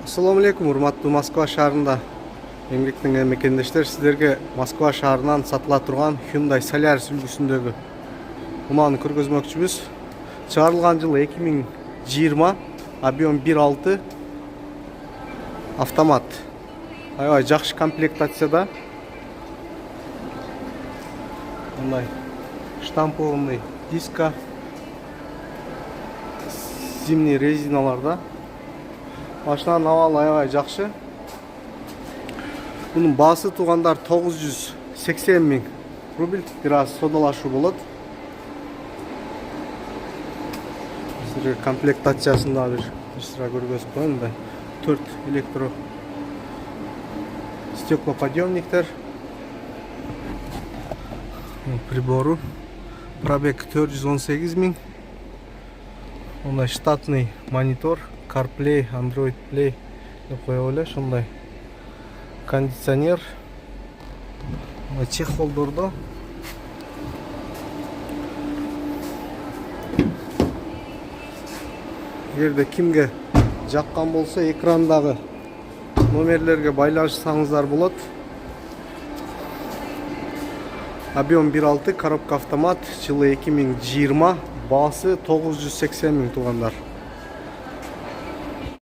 Ассаламу алейкум, урматтуу Москва шаарында эмгектен мекендештер. Сиздерге Москва шаарынан сатыла турган Hyundai Solaris үлгүсүндөгү унааны көргөзмөкчүбүз. Чыгарылган жылы 2020, объем 1.6 автомат. Аябай жакшы комплектацияда. Мындай штампованный диска, зимний резиналарда. Машинанын абалы аябай жакшы. Bunun баасы туугандар 980 000 рубль. Бир аз содалашуу болот. Сизерге комплектациясында бир сыра көргөзүп коеюн. Мындай 4 электро стеклоподъемниктер. Прибору. Пробег 418 000. Мындай штатный монитор. CarPlay, Android Play деп коё эле, ушундай кондиционер, чехолдордо эгерде кимге жаккан болсо экрандагы номерлерге байланышсаңыздар болот. Объем 1.6, коробка автомат, жылы 2020, баасы 980 000 туугандар.